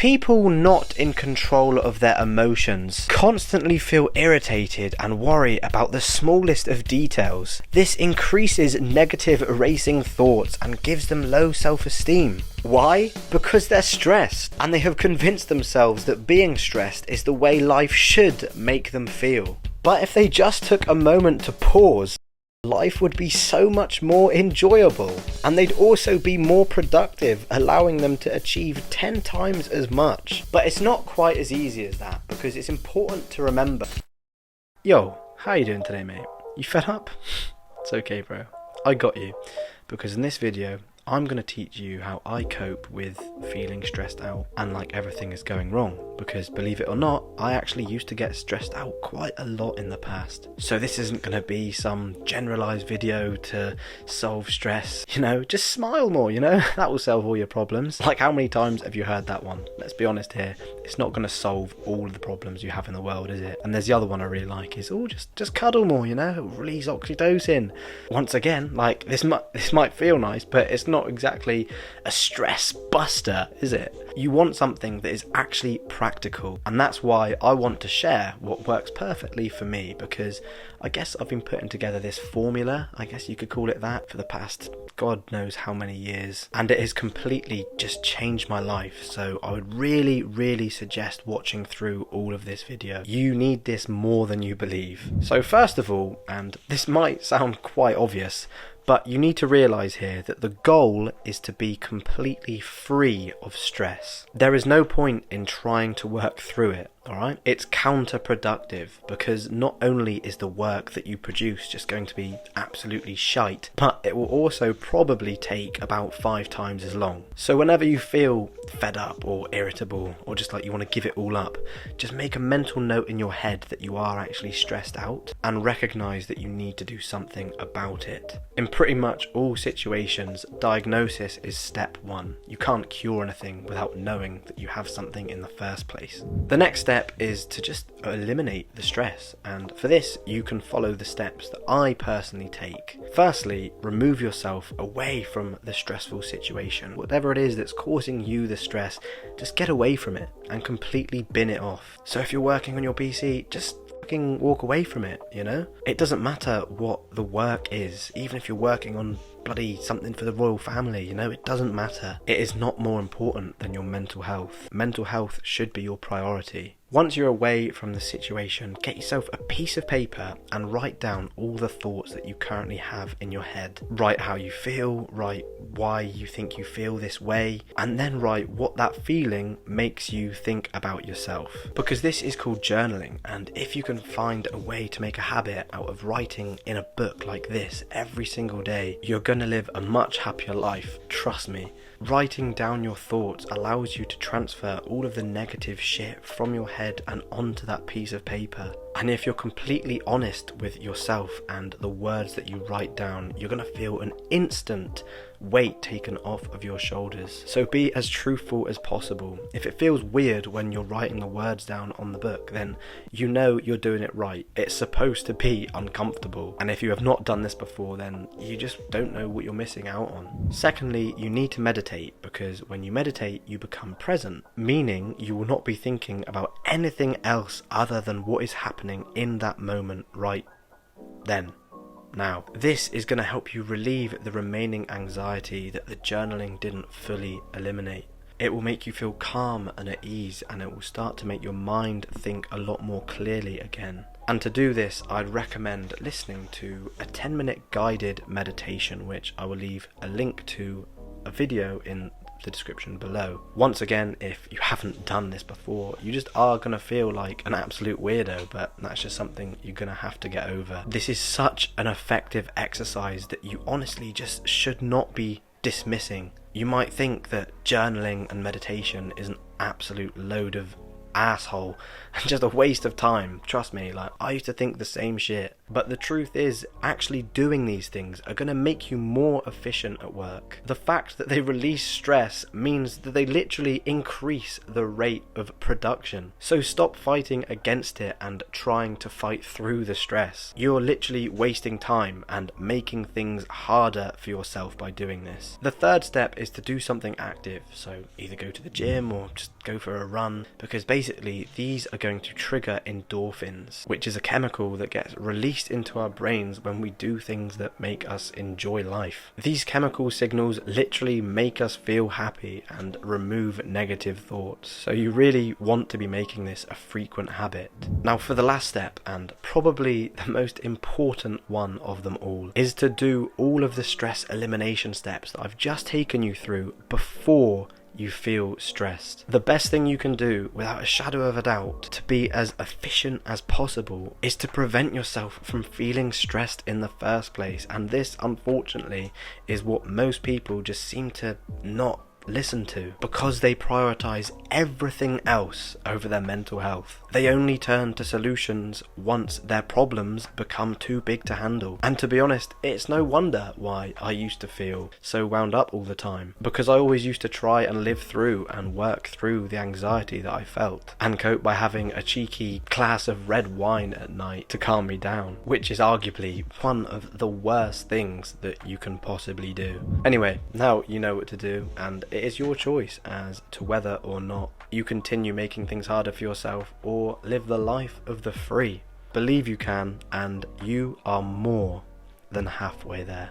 People not in control of their emotions constantly feel irritated and worry about the smallest of details. This increases negative racing thoughts and gives them low self-esteem. Why? Because they're stressed, and they have convinced themselves that being stressed is the way life should make them feel. But if they just took a moment to pause, life would be so much more enjoyable, and they'd also be more productive, allowing them to achieve 10 times as much. But it's not quite as easy as that, because it's important to remember. Yo, how you doing today, mate? You fed up? It's okay, bro. I got you, because in this video I'm going to teach you how I cope with feeling stressed out and like everything is going wrong, because believe it or not, I actually used to get stressed out quite a lot in the past. So this isn't going to be some generalized video to solve stress, just smile more, that will solve all your problems. Like, how many times have you heard that one? Let's be honest here, it's not going to solve all of the problems you have in the world, is it? And there's the other one I really like, is just cuddle more, release oxytocin. Once again, like, this might feel nice, but it's not exactly a stress buster, is it? You want something that is actually practical, and that's why I want to share what works perfectly for me, because I guess I've been putting together this formula, I guess you could call it that, for the past God knows how many years, and it has completely just changed my life. So I would really suggest watching through all of this video. You need this more than you believe. So first of all, and this might sound quite obvious, but you need to realise here that the goal is to be completely free of stress. There is no point in trying to work through it, alright? It's counterproductive, because not only is the work that you produce just going to be absolutely shite, but it will also probably take about 5 times as long. So whenever you feel fed up or irritable, or just like you want to give it all up, just make a mental note in your head that you are actually stressed out, and recognise that you need to do something about it. In pretty much all situations, diagnosis is step 1. You can't cure anything without knowing that you have something in the first place. The next step is to just eliminate the stress, and for this you can follow the steps that I personally take. Firstly, remove yourself away from the stressful situation. Whatever it is that's causing you the stress, just get away from it and completely bin it off. So if you're working on your PC, just fucking walk away from it, It doesn't matter what the work is, even if you're working on bloody something for the royal family, it doesn't matter. It is not more important than your mental health. Mental health should be your priority. Once you're away from the situation, get yourself a piece of paper and write down all the thoughts that you currently have in your head. Write how you feel, write why you think you feel this way, and then write what that feeling makes you think about yourself. Because this is called journaling, and if you can find a way to make a habit out of writing in a book like this every single day, you're going to live a much happier life, trust me. Writing down your thoughts allows you to transfer all of the negative shit from your head and onto that piece of paper. And if you're completely honest with yourself and the words that you write down, you're going to feel an instant weight taken off of your shoulders. So be as truthful as possible. If it feels weird when you're writing the words down on the book, then you're doing it right. It's supposed to be uncomfortable. And if you have not done this before, then you just don't know what you're missing out on. Secondly, you need to meditate, because when you meditate, you become present, meaning you will not be thinking about anything else other than what is happening in that moment right then. Now, this is going to help you relieve the remaining anxiety that the journaling didn't fully eliminate. It will make you feel calm and at ease, and it will start to make your mind think a lot more clearly again. And to do this, I'd recommend listening to a 10-minute guided meditation, which I will leave a link to a video in the description below. Once again, if you haven't done this before, you just are gonna feel like an absolute weirdo, but that's just something you're gonna have to get over. This is such an effective exercise that you honestly just should not be dismissing. You might think that journaling and meditation is an absolute load of asshole and just a waste of time. Trust me, like, I used to think the same shit, But the truth is, actually doing these things are going to make you more efficient at work. The fact that they release stress means that they literally increase the rate of production. So stop fighting against it and trying to fight through the stress. You're literally wasting time and making things harder for yourself by doing this. The third step is to do something active. So either go to the gym or just go for a run, because basically these are going to trigger endorphins, which is a chemical that gets released into our brains when we do things that make us enjoy life. These chemical signals literally make us feel happy and remove negative thoughts. So you really want to be making this a frequent habit. Now for the last step, and probably the most important one of them all, is to do all of the stress elimination steps that I've just taken you through before you feel stressed. The best thing you can do, without a shadow of a doubt, to be as efficient as possible is to prevent yourself from feeling stressed in the first place. And this, unfortunately, is what most people just seem to not listen to, because they prioritize everything else over their mental health. They only turn to solutions once their problems become too big to handle. And to be honest, it's no wonder why I used to feel so wound up all the time, because I always used to try and live through and work through the anxiety that I felt, and cope by having a cheeky glass of red wine at night to calm me down, which is arguably one of the worst things that you can possibly do. Anyway, now you know what to do, and it is your choice as to whether or not you continue making things harder for yourself or live the life of the free. Believe you can, and you are more than halfway there.